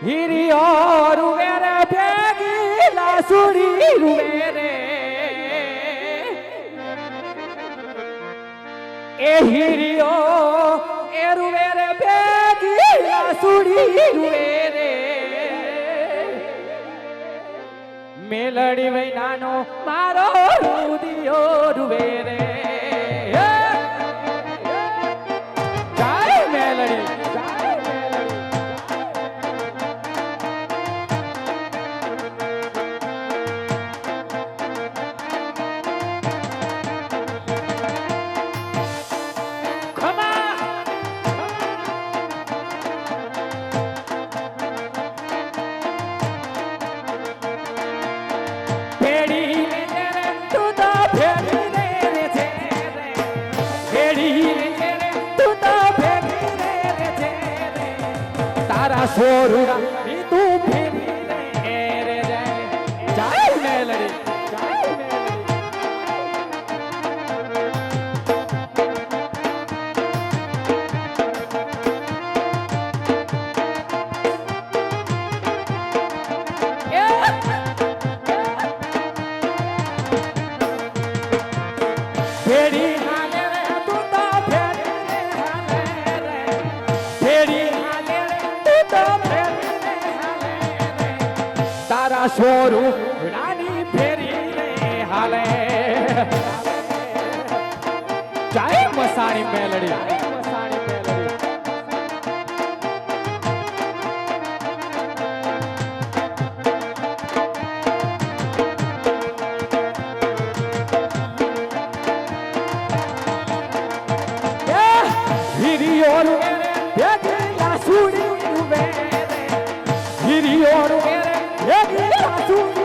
હિરિયો રૂવે રે ભેગી લાસુડી રૂવે રે એ હિરિયો એ રૂવે રે ભેગી લાસુડી રૂવે રે મેલડી વૈનાનો મારો રુદિયો રૂવે રે સોરુડા ની તું ફેરી રે જાય મેલડી ફેરી હાલે રે તું તો ફેરી હાલે રે ફેરી તારા સ્વરૂપ રાની ફેરી રે હાલે જાય મસાણી મેલડી હિરિયો રૂવે રે ભેગી લાસુડી રૂવે રે હિરિયો રૂવે રે ભેગી લાસુડી